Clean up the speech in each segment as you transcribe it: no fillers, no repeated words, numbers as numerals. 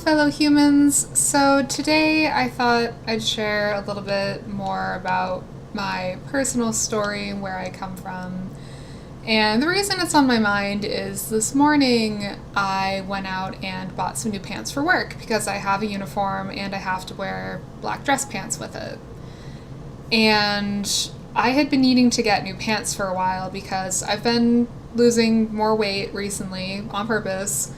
fellow humans. So today I thought I'd share a little bit more about my personal story and where I come from. And the reason it's on my mind is this morning I went out and bought some new pants for work because I have a uniform and I have to wear black dress pants with it. And I had been needing to get new pants for a while because I've been losing more weight recently on purpose,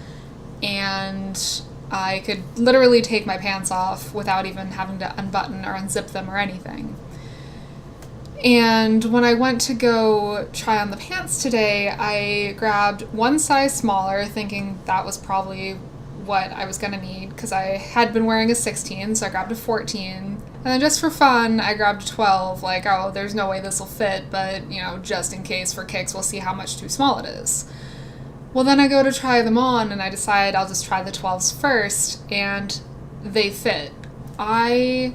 and I could literally take my pants off without even having to unbutton or unzip them or anything. And when I went to go try on the pants today, I grabbed one size smaller, thinking that was probably what I was going to need, because I had been wearing a 16, so I grabbed a 14. And then just for fun, I grabbed a 12, like, oh, there's no way this will fit, but, just in case for kicks, we'll see how much too small it is. Well, then I go to try them on, and I decide I'll just try the 12s first, and they fit. I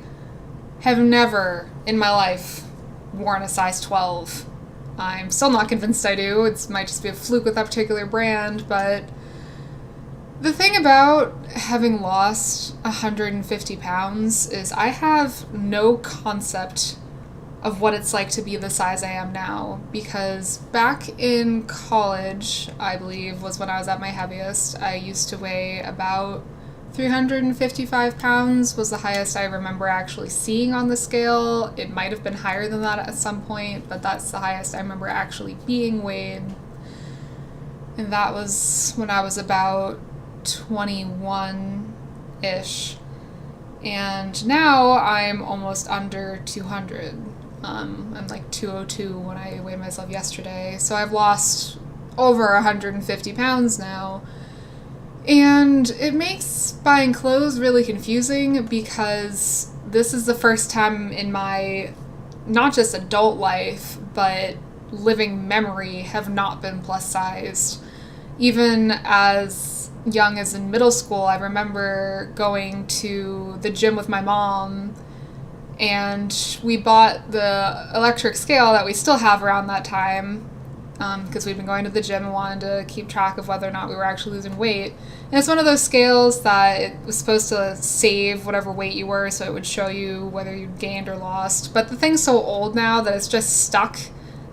have never in my life worn a size 12. I'm still not convinced I do. It might just be a fluke with that particular brand, but the thing about having lost 150 pounds is I have no concept of what it's like to be the size I am now, because back in college, I believe, was when I was at my heaviest. I used to weigh about 355 pounds was the highest I remember actually seeing on the scale. It might have been higher than that at some point, but that's the highest I remember actually being weighed. And that was when I was about 21-ish. And now I'm almost under 200. I'm like 202 when I weighed myself yesterday. So I've lost over 150 pounds now. And it makes buying clothes really confusing because this is the first time in my, not just adult life, but living memory have not been plus sized. Even as young as in middle school, I remember going to the gym with my mom, and we bought the electric scale that we still have around that time, because we'd been going to the gym and wanted to keep track of whether or not we were actually losing weight. And it's one of those scales that it was supposed to save whatever weight you were, so it would show you whether you gained or lost. But the thing's so old now that it's just stuck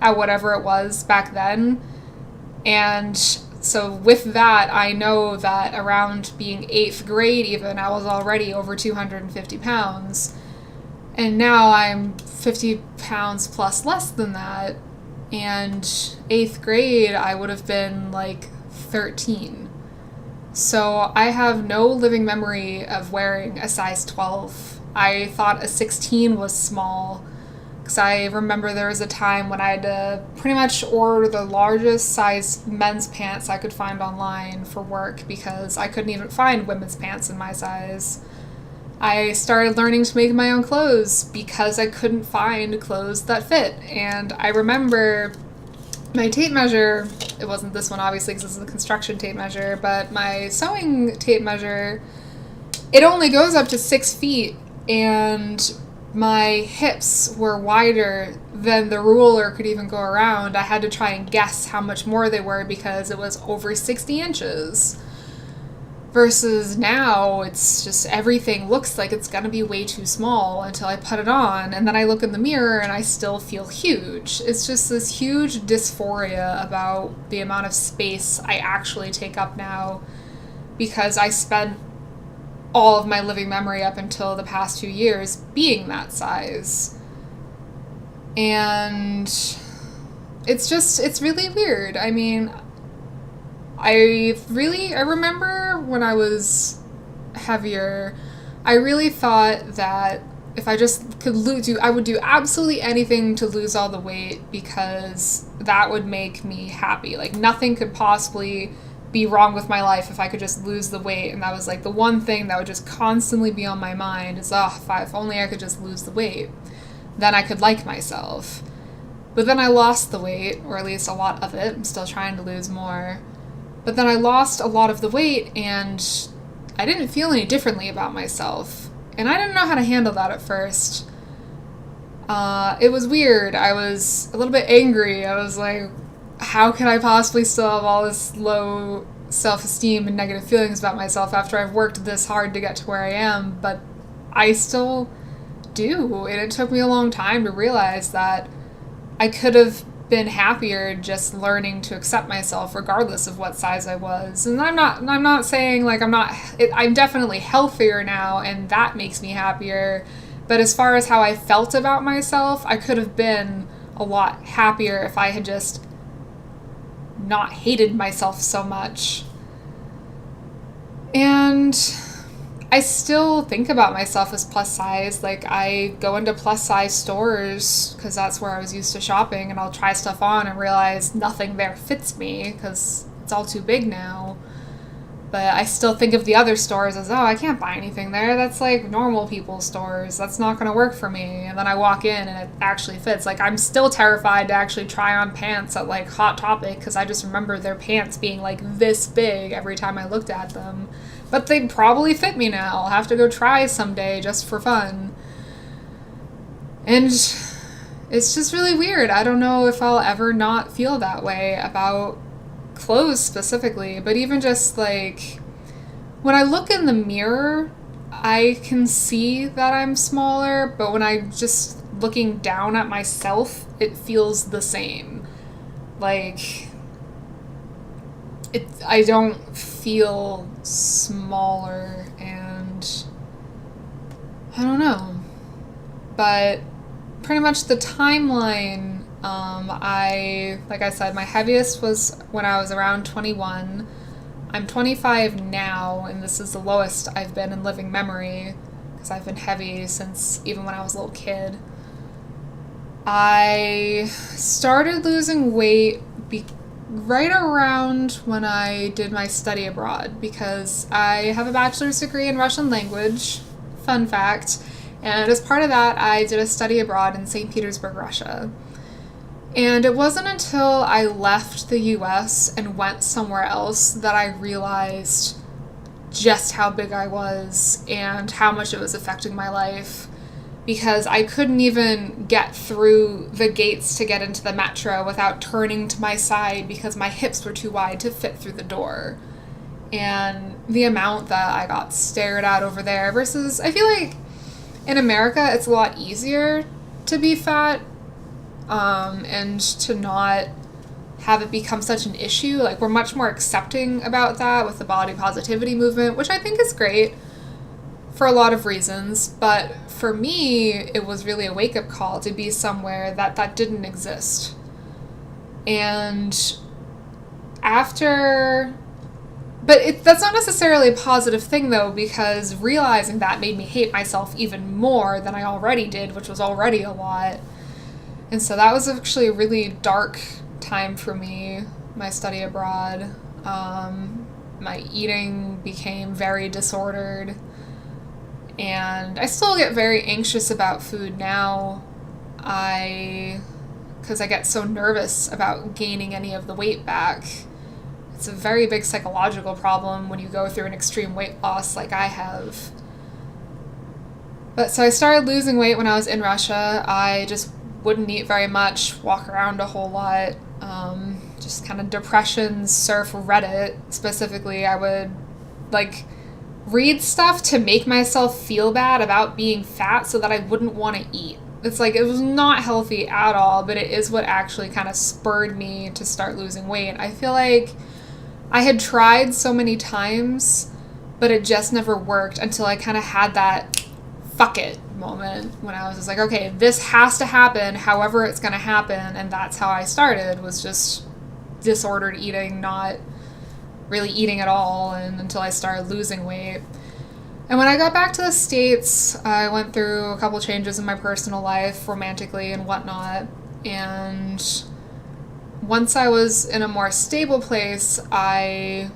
at whatever it was back then. And so with that, I know that around being 8th grade even, I was already over 250 pounds. And now I'm 50 pounds plus less than that. And 8th grade, I would have been like 13. So I have no living memory of wearing a size 12. I thought a 16 was small, because I remember there was a time when I had to pretty much order the largest size men's pants I could find online for work because I couldn't even find women's pants in my size. I started learning to make my own clothes because I couldn't find clothes that fit. And I remember my tape measure, it wasn't this one obviously because this is a construction tape measure, but my sewing tape measure, it only goes up to 6 feet, and my hips were wider than the ruler could even go around. I had to try and guess how much more they were because it was over 60 inches. Versus now, it's just everything looks like it's gonna be way too small until I put it on, and then I look in the mirror and I still feel huge. It's just this huge dysphoria about the amount of space I actually take up now, because I spent all of my living memory up until the past 2 years being that size. And it's really weird. I mean, I remember when I was heavier, I really thought that if I just could I would do absolutely anything to lose all the weight because that would make me happy. Like, nothing could possibly be wrong with my life if I could just lose the weight. And that was like the one thing that would just constantly be on my mind is, if only I could just lose the weight, then I could like myself. But then I lost the weight, or at least a lot of it. I'm still trying to lose more. But then I lost a lot of the weight, and I didn't feel any differently about myself. And I didn't know how to handle that at first. It was weird. I was a little bit angry. I was like, how can I possibly still have all this low self-esteem and negative feelings about myself after I've worked this hard to get to where I am, but I still do. And it took me a long time to realize that I could have been happier just learning to accept myself regardless of what size I was. And I'm not saying like I'm definitely healthier now and that makes me happier. But as far as how I felt about myself, I could have been a lot happier if I had just not hated myself so much. And I still think about myself as plus size. Like, I go into plus size stores because that's where I was used to shopping, and I'll try stuff on and realize nothing there fits me because it's all too big now. But I still think of the other stores as, oh, I can't buy anything there. That's like normal people's stores. That's not going to work for me. And then I walk in and it actually fits. Like, I'm still terrified to actually try on pants at like Hot Topic because I just remember their pants being like this big every time I looked at them. But they'd probably fit me now. I'll have to go try someday just for fun. And it's just really weird. I don't know if I'll ever not feel that way about clothes specifically, but even just like when I look in the mirror, I can see that I'm smaller, but when I'm just looking down at myself, it feels the same. Like, I don't feel smaller, and I don't know. But pretty much the timeline, like I said, my heaviest was when I was around 21. I'm 25 now, and this is the lowest I've been in living memory, because I've been heavy since even when I was a little kid. I started losing weight right around when I did my study abroad, because I have a bachelor's degree in Russian language, fun fact, and as part of that, I did a study abroad in St. Petersburg, Russia. And it wasn't until I left the US and went somewhere else that I realized just how big I was and how much it was affecting my life, because I couldn't even get through the gates to get into the metro without turning to my side because my hips were too wide to fit through the door. And the amount that I got stared at over there versus, I feel like in America it's a lot easier to be fat, and to not have it become such an issue. Like, we're much more accepting about that with the body positivity movement, which I think is great for a lot of reasons. But for me, it was really a wake-up call to be somewhere that didn't exist. And after... But that's not necessarily a positive thing, though, because realizing that made me hate myself even more than I already did, which was already a lot. And so that was actually a really dark time for me, my study abroad. My eating became very disordered. And I still get very anxious about food now, because I get so nervous about gaining any of the weight back. It's a very big psychological problem when you go through an extreme weight loss like I have. But so I started losing weight when I was in Russia. I just wouldn't eat very much, walk around a whole lot, just kind of depression, surf Reddit specifically. I would like read stuff to make myself feel bad about being fat so that I wouldn't want to eat. It's like, it was not healthy at all, but it is what actually kind of spurred me to start losing weight. I feel like I had tried so many times, but it just never worked until I kind of had that fuck it moment when I was just like, okay, this has to happen however it's going to happen. And that's how I started, was just disordered eating, not really eating at all, and until I started losing weight. And when I got back to the States, I went through a couple changes in my personal life, romantically and whatnot, and once I was in a more stable place, I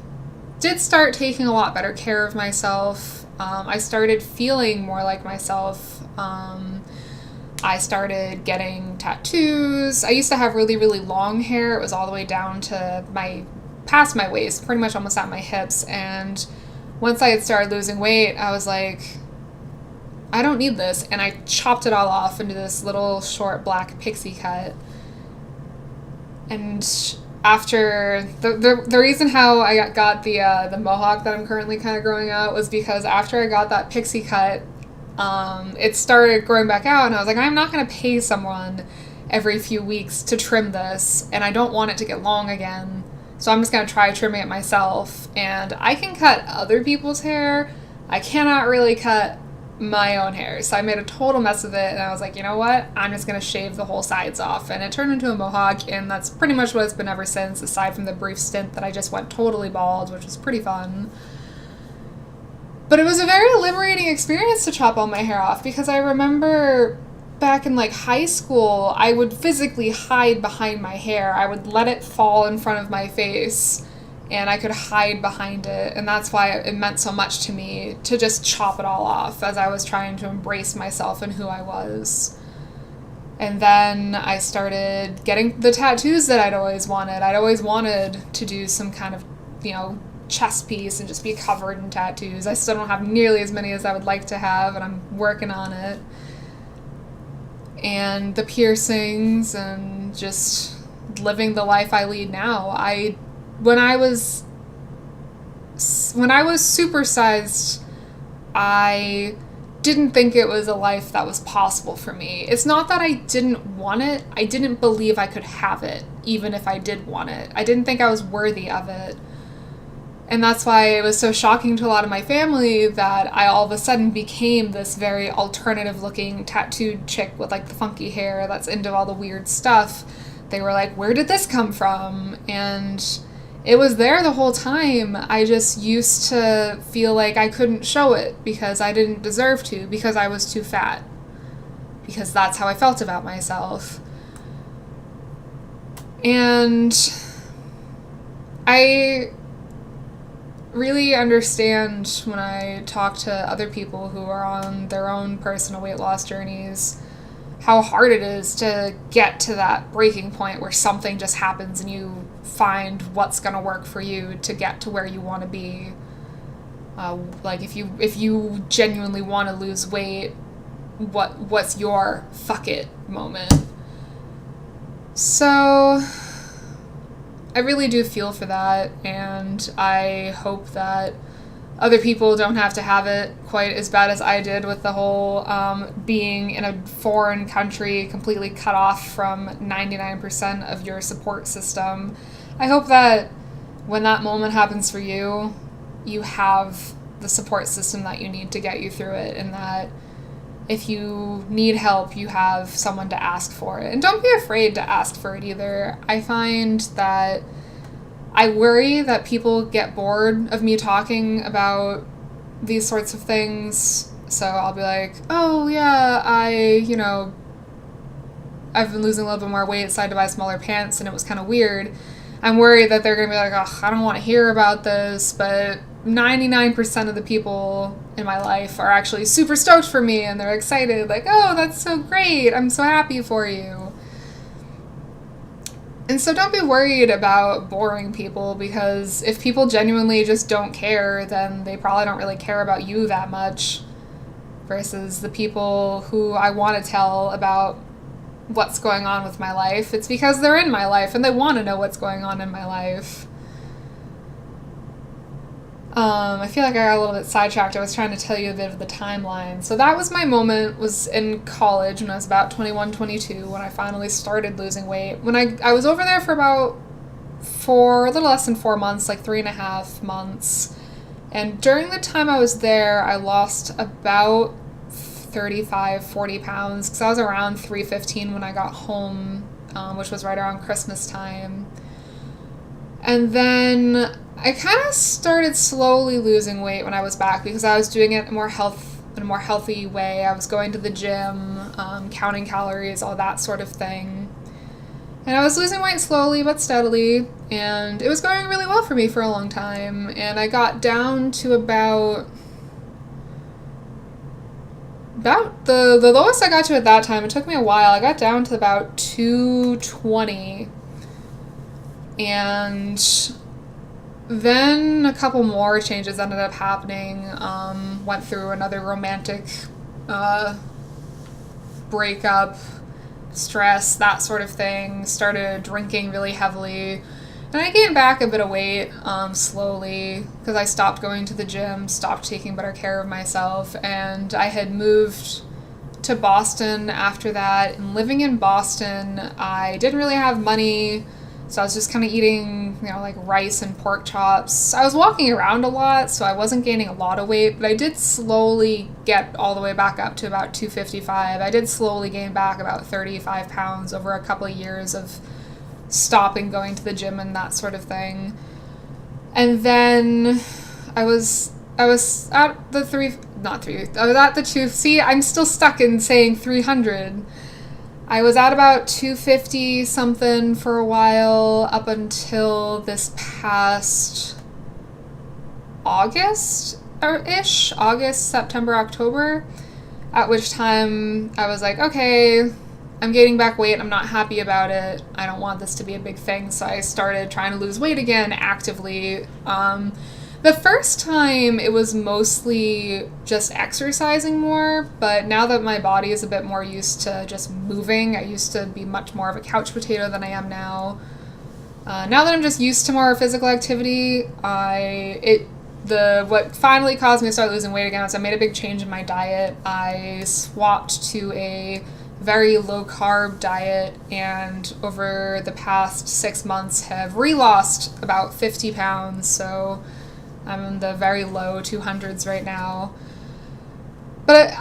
did start taking a lot better care of myself. I started feeling more like myself. I started getting tattoos. I used to have really, really long hair. It was all the way down to past my waist, pretty much almost at my hips. And once I had started losing weight, I was like, I don't need this. And I chopped it all off into this little short black pixie cut. And after the reason how I got the mohawk that I'm currently kind of growing out was because after I got that pixie cut, it started growing back out, and I was like, I'm not going to pay someone every few weeks to trim this, and I don't want it to get long again, so I'm just going to try trimming it myself. And I can cut other people's hair. I cannot really cut my own hair, so I made a total mess of it, and I was like, you know what, I'm just going to shave the whole sides off, and it turned into a mohawk, and that's pretty much what it's been ever since, aside from the brief stint that I just went totally bald, which was pretty fun. But it was a very liberating experience to chop all my hair off, because I remember back in like high school, I would physically hide behind my hair. I would let it fall in front of my face, and I could hide behind it, and that's why it meant so much to me to just chop it all off as I was trying to embrace myself and who I was. And then I started getting the tattoos that I'd always wanted. I'd always wanted to do some kind of, chest piece and just be covered in tattoos. I still don't have nearly as many as I would like to have, and I'm working on it. And the piercings and just living the life I lead now. When I was supersized, I didn't think it was a life that was possible for me. It's not that I didn't want it. I didn't believe I could have it, even if I did want it. I didn't think I was worthy of it. And that's why it was so shocking to a lot of my family that I all of a sudden became this very alternative-looking tattooed chick with, like, the funky hair that's into all the weird stuff. They were like, where did this come from? And it was there the whole time. I just used to feel like I couldn't show it because I didn't deserve to, because I was too fat. Because that's how I felt about myself. And I really understand when I talk to other people who are on their own personal weight loss journeys how hard it is to get to that breaking point where something just happens and you find what's going to work for you to get to where you want to be. Like if you genuinely want to lose weight, what's your fuck it moment? So I really do feel for that, and I hope that other people don't have to have it quite as bad as I did with the whole being in a foreign country completely cut off from 99% of your support system. I hope that when that moment happens for you, you have the support system that you need to get you through it, and that if you need help, you have someone to ask for it. And don't be afraid to ask for it either. I find that I worry that people get bored of me talking about these sorts of things. So I'll be like, oh yeah, I've been losing a little bit more weight, so I had to buy smaller pants, and it was kind of weird. I'm worried that they're going to be like, oh, I don't want to hear about this, but 99% of the people in my life are actually super stoked for me, and they're excited, like, oh, that's so great, I'm so happy for you. And so don't be worried about boring people, because if people genuinely just don't care, then they probably don't really care about you that much, versus the people who I want to tell about what's going on with my life. It's because they're in my life and they want to know what's going on in my life. I feel like I got a little bit sidetracked. I was trying to tell you a bit of the timeline. So that was my moment, was in college when I was about 21, 22, when I finally started losing weight. When I was over there for about a little less than 4 months, like 3.5 months. And during the time I was there, I lost about 35, 40 pounds, because I was around 315 when I got home, which was right around Christmas time. And then I kind of started slowly losing weight when I was back, because I was doing it in a more healthy way. I was going to the gym, counting calories, all that sort of thing. And I was losing weight slowly but steadily, and it was going really well for me for a long time. And I got down to about the lowest I got to at that time. It took me a while. I got down to about 220. And then a couple more changes ended up happening. Went through another romantic breakup, stress, that sort of thing. Started drinking really heavily. And I gained back a bit of weight slowly because I stopped going to the gym, stopped taking better care of myself, and I had moved to Boston after that. And living in Boston, I didn't really have money, so I was just kind of eating, like rice and pork chops. I was walking around a lot, so I wasn't gaining a lot of weight, but I did slowly get all the way back up to about 255. I did slowly gain back about 35 pounds over a couple of years of stopping going to the gym and that sort of thing. And then I was at the I was at the two. See, I'm still stuck in saying 300. I was at about 250 something for a while up until this past August-ish, August, September, October, at which time I was like, okay, I'm gaining back weight. I'm not happy about it. I don't want this to be a big thing. So I started trying to lose weight again actively. The first time it was mostly just exercising more, but now that my body is a bit more used to just moving, I used to be much more of a couch potato than I am now. Now that I'm just used to more physical activity, what finally caused me to start losing weight again was I made a big change in my diet. I swapped to a very low carb diet, and over the past 6 months have re-lost about 50 pounds, so I'm in the very low 200s right now. But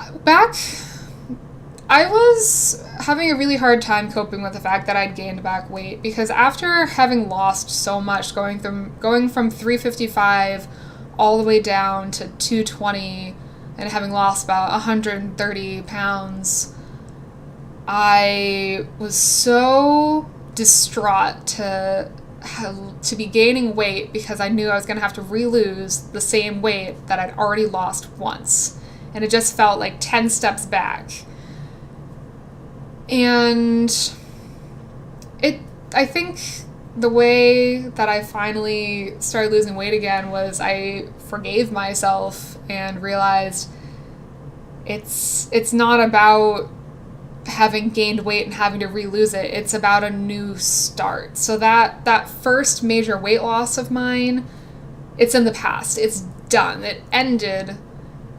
I was having a really hard time coping with the fact that I'd gained back weight, because after having lost so much, going from 355 all the way down to 220 and having lost about 130 pounds, I was so distraught to be gaining weight because I knew I was going to have to re-lose the same weight that I'd already lost once. And it just felt like 10 steps back. And I think the way that I finally started losing weight again was I forgave myself and realized it's not about having gained weight and having to re-lose it. It's about a new start. So that first major weight loss of mine, it's in the past. It's done. It ended.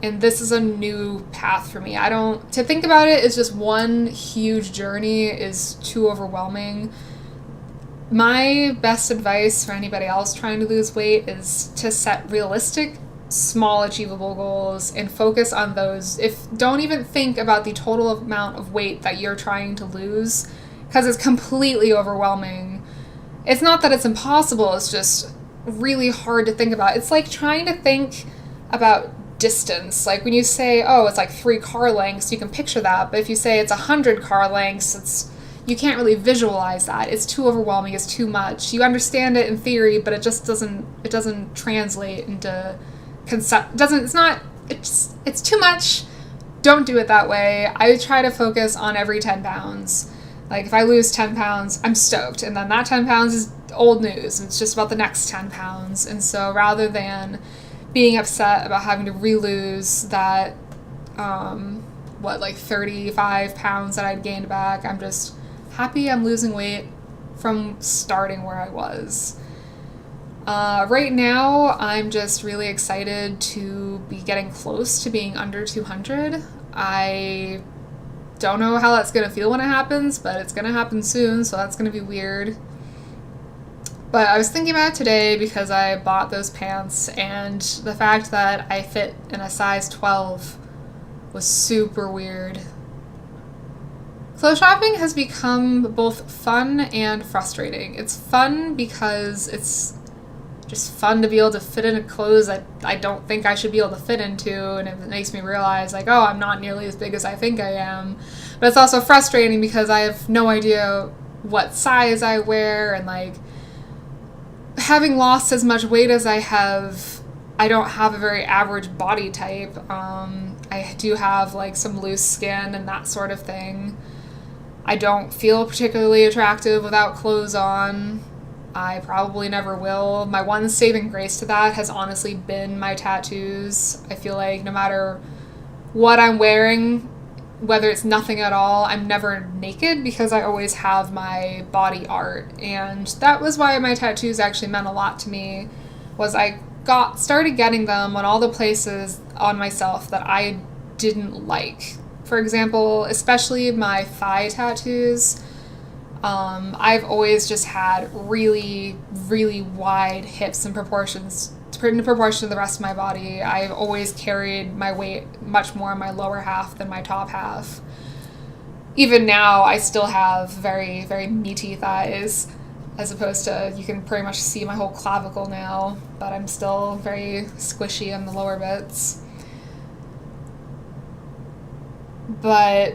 And this is a new path for me. To think about it as just one huge journey is too overwhelming. My best advice for anybody else trying to lose weight is to set realistic, small, achievable goals and focus on those. Don't even think about the total amount of weight that you're trying to lose, because it's completely overwhelming. It's not that it's impossible, it's just really hard to think about. It's like trying to think about distance. Like when you say, oh, it's like 3 car lengths, you can picture that. But if you say it's 100 car lengths, you can't really visualize that. It's too overwhelming, it's too much. You understand it in theory, but it doesn't translate into concept. It's too much. Don't do it that way. I try to focus on every 10 pounds. Like if I lose 10 pounds, I'm stoked. And then that 10 pounds is old news. It's just about the next 10 pounds. And so rather than being upset about having to re-lose that, 35 pounds that I'd gained back, I'm just happy I'm losing weight from starting where I was. Right now, I'm just really excited to be getting close to being under 200. I don't know how that's going to feel when it happens, but it's going to happen soon, so that's going to be weird. But I was thinking about it today because I bought those pants, and the fact that I fit in a size 12 was super weird. Clothes shopping has become both fun and frustrating. It's fun because it's just fun to be able to fit into clothes that I don't think I should be able to fit into, and it makes me realize, like, oh, I'm not nearly as big as I think I am. But it's also frustrating because I have no idea what size I wear, and, like, having lost as much weight as I have, I don't have a very average body type. I do have, like, some loose skin and that sort of thing. I don't feel particularly attractive without clothes on. I probably never will. My one saving grace to that has honestly been my tattoos. I feel like no matter what I'm wearing, whether it's nothing at all, I'm never naked because I always have my body art. And that was why my tattoos actually meant a lot to me, was I started getting them on all the places on myself that I didn't like. For example, especially my thigh tattoos. I've always just had really, really wide hips in proportion to the rest of my body. I've always carried my weight much more in my lower half than my top half. Even now, I still have very, very meaty thighs, as opposed to, you can pretty much see my whole clavicle now, but I'm still very squishy in the lower bits. But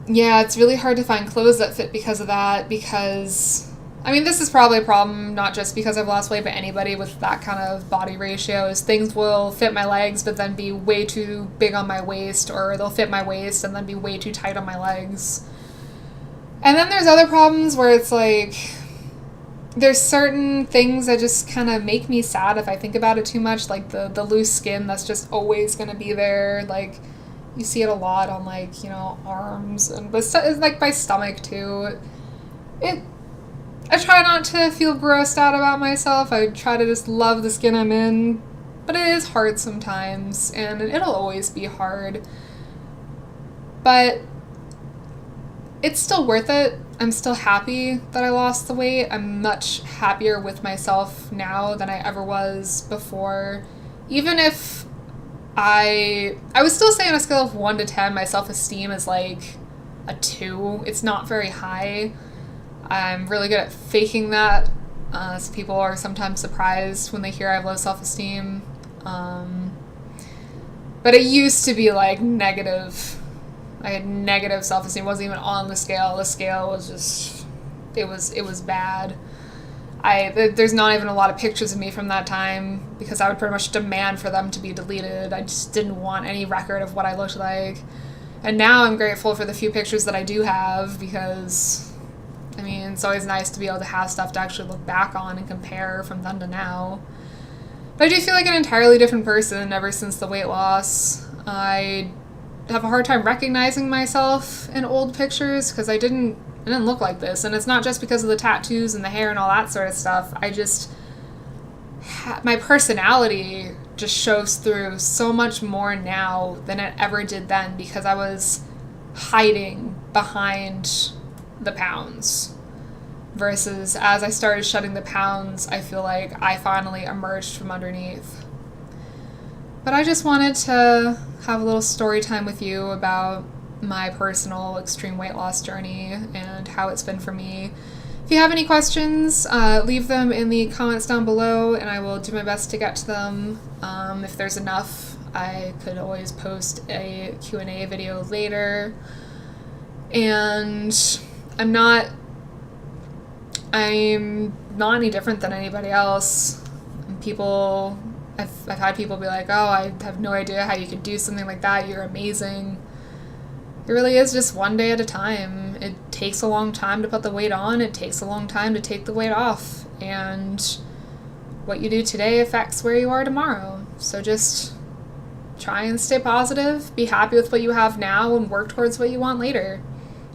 yeah, it's really hard to find clothes that fit because of that, because, I mean, this is probably a problem not just because I've lost weight, but anybody with that kind of body ratio, is things will fit my legs but then be way too big on my waist, or they'll fit my waist and then be way too tight on my legs. And then there's other problems where it's like, there's certain things that just kind of make me sad if I think about it too much, like the loose skin that's just always going to be there. Like, you see it a lot on, like, you know, arms, and but it's like my stomach too. I try not to feel grossed out about myself. I try to just love the skin I'm in, but it is hard sometimes, and it'll always be hard. But it's still worth it. I'm still happy that I lost the weight. I'm much happier with myself now than I ever was before. Even if I would still say on a scale of 1 to 10, my self-esteem is like a 2. It's not very high. I'm really good at faking that. So people are sometimes surprised when they hear I have low self-esteem. But it used to be like negative. I had negative self-esteem. It wasn't even on the scale. The scale was just, it was bad. There's not even a lot of pictures of me from that time because I would pretty much demand for them to be deleted. I just didn't want any record of what I looked like. And now I'm grateful for the few pictures that I do have because, I mean, it's always nice to be able to have stuff to actually look back on and compare from then to now. But I do feel like an entirely different person ever since the weight loss. I have a hard time recognizing myself in old pictures because I didn't look like this. And it's not just because of the tattoos and the hair and all that sort of stuff. I just, my personality just shows through so much more now than it ever did then because I was hiding behind the pounds. Versus as I started shedding the pounds, I feel like I finally emerged from underneath. But I just wanted to have a little story time with you about my personal extreme weight loss journey and how it's been for me. If you have any questions, leave them in the comments down below and I will do my best to get to them. If there's enough, I could always post a Q&A video later. And I'm not any different than anybody else. I've had people be like, oh, I have no idea how you could do something like that. You're amazing. It really is just one day at a time. It takes a long time to put the weight on. It takes a long time to take the weight off. And what you do today affects where you are tomorrow. So just try and stay positive, be happy with what you have now, and work towards what you want later.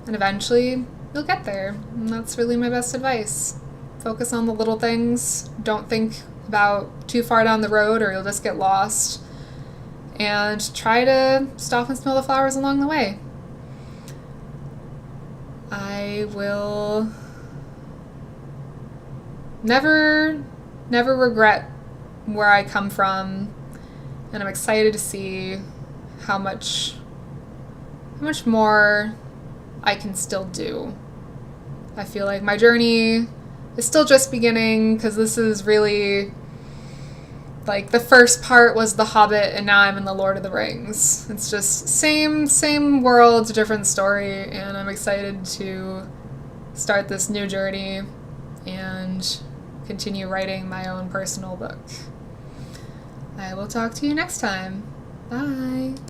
And eventually, you'll get there. And that's really my best advice. Focus on the little things. Don't think about too far down the road or you'll just get lost. And try to stop and smell the flowers along the way. I will never regret where I come from, and I'm excited to see how much more I can still do. I feel like my journey is still just beginning because this is really like the first part was The Hobbit and now I'm in The Lord of the Rings. It's just same world, different story, and I'm excited to start this new journey and continue writing my own personal book. I will talk to you next time. Bye.